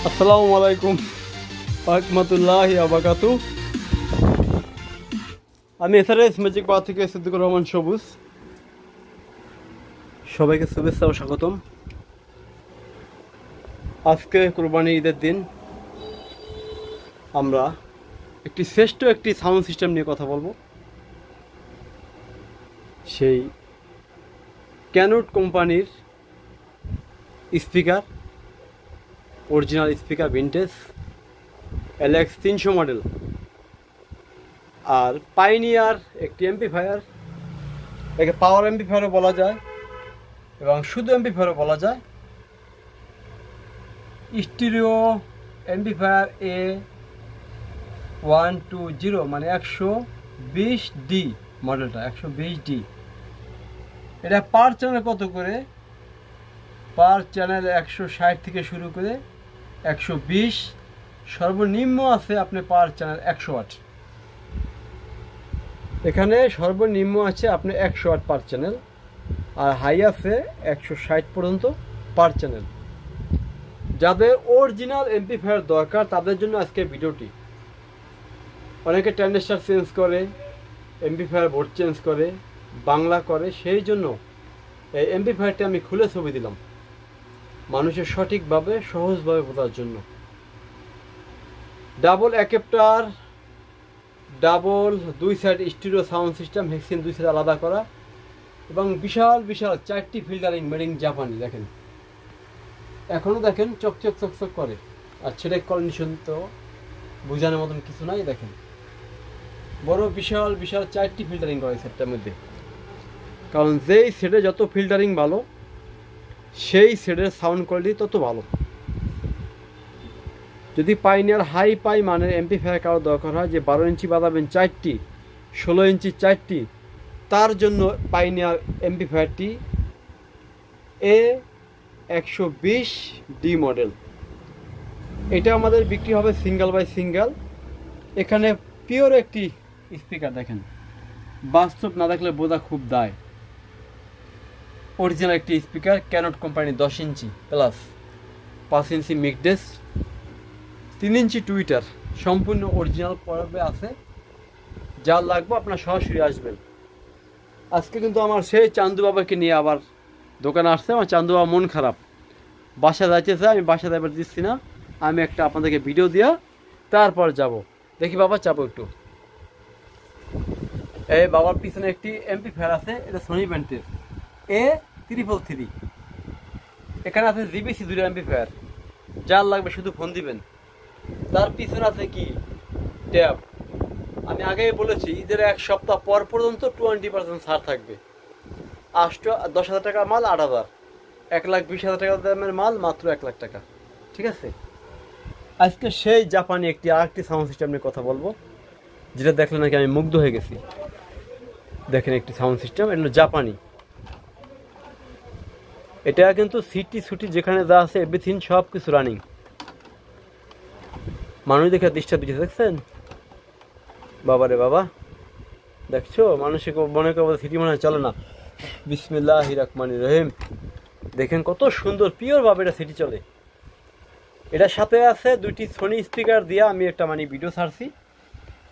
আসসালামু আলাইকুম রহমতুল্লাহি ওয়া বারাকাতুহু। আমি এসআরএস ম্যাজিক বার থেকে সিদ্দিকুর রহমান সবুজ। সবাইকে শুভেচ্ছা ও স্বাগতম। আজকে কুরবানি ঈদের দিন আমরা শ্রেষ্ঠ একটি সাউন্ড সিস্টেম নিয়ে কথা বলবো। সেই ক্যানোট কোম্পানির speaker, original speaker, vintage LX 300 model, আর পাইনিয়ার একটি এমপ্লিফায়ার। একে পাওয়ার এমপ্লিফায়ারও বলা যায় এবং শুধু এমপ্লিফায়ারও বলা যায়। স্টিরিও এমপ্লিফায়ার A120 মানে 120D মডেলটা, 120D। এটা পার চ্যানেল কত করে? পার চ্যানেল 160 থেকে শুরু করে 120, সর্বনিম্ন আছে আপনি পার চ্যানেল 100 ওয়াট। এখানে সর্বনিম্ন আছে আপনি 100 ওয়াট পার চ্যানেল, আর হাই আছে 160 পর্যন্ত পার চ্যানেল। যাদের অরিজিনাল এমপ্লিফায়ার দরকার তাদের জন্য আজকে ভিডিওটি। অনেকে ট্রানজিস্টর চেঞ্জ করে, এমপ্লিফায়ার বোর্ড চেঞ্জ করে, বাংলা করে, সেই জন্য এই এমপ্লিফায়ারটি আমি খুলে ছবি দিলাম মানুষের সঠিকভাবে সহজভাবে বোঝার জন্য। Double adapter, double 2 side stereo sound system, hexene 2 side আলাদা করা, এবং বিশাল বিশাল 4টি ফিল্টারিং মেড ইন জাপানি। দেখেন এখনও দেখেন চকচক চকচক করে, আর ছেড়ে কন্ডিশন তো বোঝানোর মতন কিছু নাই। দেখেন বড় বিশাল বিশাল 4টি ফিল্টারিং করা এই সেটটার মধ্যে। কারণ যেই সেটে যত ফিল্টারিং ভালো সেই সেটের সাউন্ড কোয়ালিটি তত ভালো। যদি পাইনিয়ার হাই পাই মানের এমপ্লিফায়ার কারো দরকার হয়, যে 12 ইঞ্চি বাজাবেন 4টি, 16 ইঞ্চি 4টি, তার জন্য পাইনিয়ার এমপ্লিফায়ারটি A120D মডেল। এটা আমাদের বিক্রি হবে সিঙ্গেল বাই সিঙ্গেল। এখানে পিওর একটি স্পিকার, দেখেন বাস্তব না দেখলে বোঝা খুব দায়। অরিজিনাল একটি স্পিকার, ক্যানোট কোম্পানি, 10 ইঞ্চি প্লাস, 5 ইঞ্চি মিকডেস, 3 ইঞ্চি টুইটার, সম্পূর্ণ অরিজিনাল পর্বে আছে। যা লাগবে আপনার সরাসরি আসবেন। আজকে কিন্তু আমার সেই চান্দু বাবাকে নিয়ে আবার দোকানে আসছে। আমার চান্দু বাবা মন খারাপ, বাসা যাইতেছে। আমি বাসা যাইবার দিচ্ছি না, আমি একটা আপনাদেরকে ভিডিও দিয়া তারপর যাব। দেখি বাবা, চাপো একটু। এই বাবার পিছনে একটি এমপ্লিফায়ার আছে, এটা সোনি ব্র্যান্ডের A333। এখানে আছে জিবিসি 2 এমপ্লিফায়ার। যার লাগবে শুধু ফোন দিবেন। তার পিছনে আছে কি ট্যাব। আমি আগেই বলেছি ঈদের 1 সপ্তাহ পর পর্যন্ত 20% ছাড় থাকবে। 10,000 টাকার মাল 8,000, 1,20,000 টাকা দামের মাল মাত্র 1 লাখ টাকা। ঠিক আছে, আজকে সেই জাপানি আরেকটি সাউন্ড সিস্টেম নিয়ে কথা বলবো, যেটা দেখলে নাকি আমি মুগ্ধ হয়ে গেছি। দেখেন একটি সাউন্ড সিস্টেম, এটা জাপানি। এটা কিন্তু সিটি সুটি যেখানে যা আছে এভরিথিং সব কিছু রানিং। মানুষ দেখে ডিস্টার্ব দিচ্ছে, দেখছেন বাবারে বাবা, দেখছো মানুষের মনে করে সিটি মনে হয় চলে না। বিসমিল্লাহির রহমানির রহিম। দেখেন কত সুন্দর পিওর ভাবে এটা সিটি চলে। এটার সাথে আছে 2টি সোনি স্পিকার দিয়া আমি একটা ভিডিও ছাড়ছি।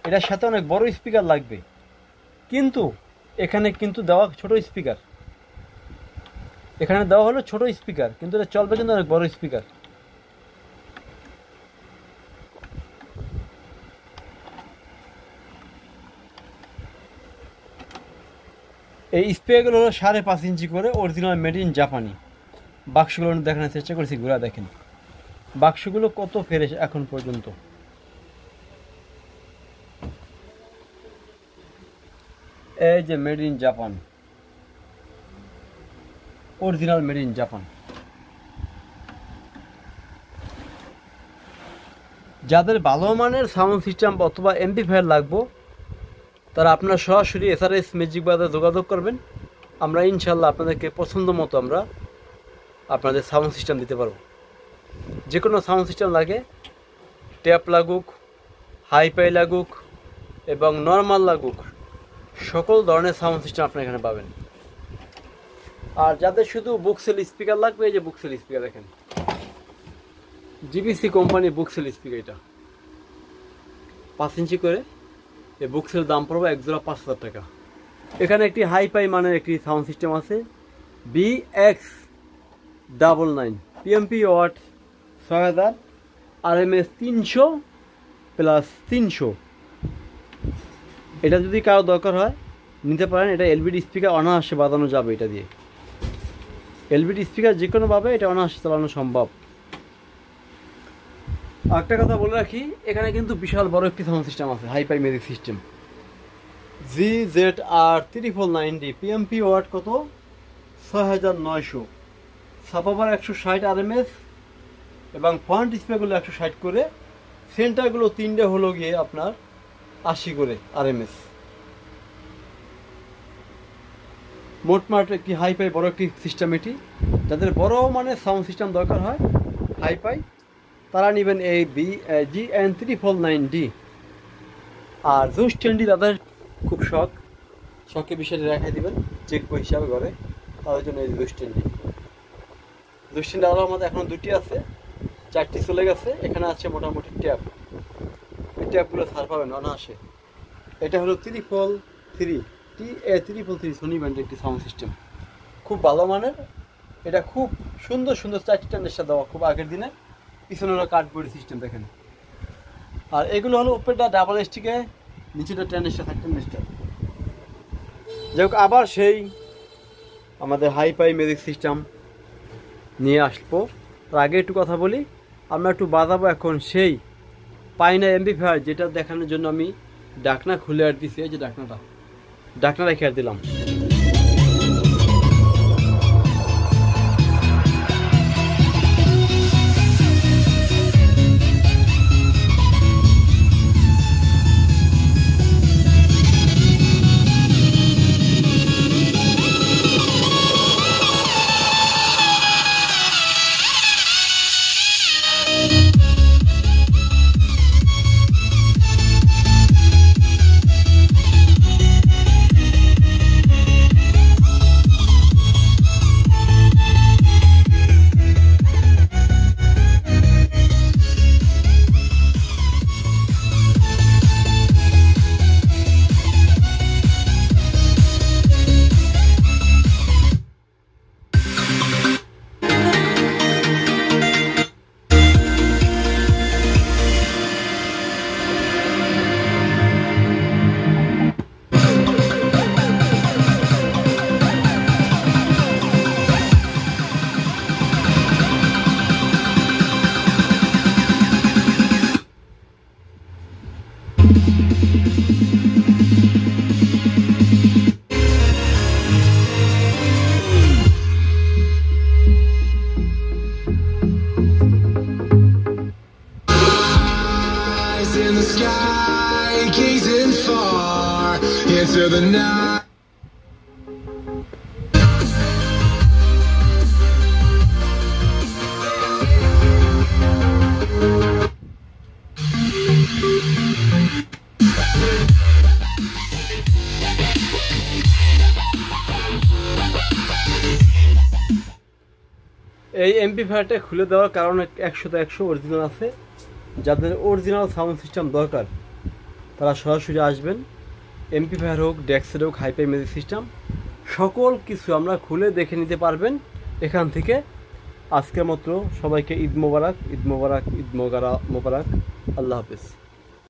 এটার সাথে অনেক বড় স্পিকার লাগবে, কিন্তু এখানে কিন্তু দেওয়া ছোট স্পিকার। এখানে দেওয়া হলো ছোট স্পিকার, কিন্তু এটা চলবে কিন্তু অনেক বড় স্পিকার। এই স্পিকারগুলো হলো 5.5 ইঞ্চি করে, অরিজিনাল মেড ইন জাপানি। বাক্সগুলো দেখানোর চেষ্টা করেছি, ঘুরা দেখেন বাক্সগুলো কত ফ্রেশ এখন পর্যন্ত। এই যে made in Japan, original made in Japan. যাদের ভালো মানের সাউন্ড সিস্টেম অথবা এমপ্লিফায়ার লাগবে, তারা আপনারা সরাসরি এসআরএস ম্যাজিক বারে যোগাযোগ করবেন। আমরা ইনশাল্লাহ আপনাদেরকে পছন্দ মতো আমরা আপনাদের সাউন্ড সিস্টেম দিতে পারবো। যে কোনো সাউন্ড সিস্টেম লাগে, ট্যাপ লাগুক, হাইফাই লাগুক এবং নর্মাল লাগুক, সকল ধরনের সাউন্ড সিস্টেম আপনি এখানে পাবেন। আর যাদের শুধু বুকসেল স্পিকার লাগবে, এই যে বুকসেল স্পিকার দেখেন, জিবিসি কোম্পানি বুকসেল স্পিকার, এটা 5 ইঞ্চি করে। এই বুকসেল দাম পড়বে এক জোড়া 5,000 টাকা। এখানে একটি হাইফাই মানের একটি সাউন্ড সিস্টেম আছে, BX99 PMP watt 6000, RMS 300 plus 300। এটা যদি কারো দরকার হয় নিতে পারেন। এটা এলবিডি স্পিকার অনায়াসে বাজানো যাবে, এটা দিয়ে এলবিডি স্পিকার যে কোনোভাবে এটা অনায়াসে চালানো সম্ভব। আরেকটা কথা বলে রাখি, এখানে কিন্তু বিশাল বড় একটি সাউন্ড সিস্টেম আছে, hi fi music system, GZR-3490 PMP watt কত 6900, সাবওয়াফার 160 RMS এবং ফ্রন্ট ডিসপ্লেগুলো 160 করে, সেন্টারগুলো 3টে হলো গিয়ে আপনার 80 করে RMS। মোটমাট একটি হাইফাই বড় একটি সিস্টেম এটি। যাদের বড় মানের সাউন্ড সিস্টেম দরকার হয় হাইফাই, তারা নেবেন এই GN-3490। আর জুস টেন্ডি তাদের খুব শখের বিষয়টি রেখে দিবেন চেকবো হিসাবে ঘরে, তাদের জন্য এই জুস টেন্ডি আলাদা আমাদের এখন 2টি আছে, 4টি চলে গেছে। এখানে আছে মোটামুটি ট্যাপ, এই ট্যাপগুলো ছাড় পাবেন অনায়াসে। এটা হলো 333 সোনি ব্র্যান্ডের একটি সাউন্ড সিস্টেম, খুব ভালো মানের। এটা খুব সুন্দর 4টি ট্যান্ডেস্টার দেওয়া, খুব আগের দিনে। পিছনে হলো কার্ডবোর্ড সিস্টেম দেখেন। আর এগুলো হলো উপরেটা ডাবল স্টিকে, নিচেটা ট্যান্ডেস্টার, ট্যান্ডেস্টার। যাই হোক, আবার সেই আমাদের হাইফাই মিউজিক সিস্টেম নিয়ে আসবো। তার আগে একটু কথা বলি, আমরা একটু বাজাবো এখন সেই পাইনা এমপ্লিফায়ার, যেটা দেখানোর জন্য আমি ডাকনা খুলে আর দিছি। এই যে ডাকনা রেখে আর দিলাম। In the sky, gazing far into the night. এই এমপ্লিফায়ারটা খুলে দেওয়ার কারণ 100 অরিজিনাল আছে। যাদের অরিজিনাল সাউন্ড সিস্টেম দরকার তারা সরাসরি আসবেন। এমপ্লিফায়ার হোক, ডেক্সের হোক, হাইফাই মিউজিক সিস্টেম, সকল কিছু আমরা খুলে দেখে নিতে পারবেন এখান থেকে। আজকের মতো সবাইকে ঈদ মোবারক, ঈদ মোবারক, ঈদ মোবারক। আল্লাহ হাফেজ।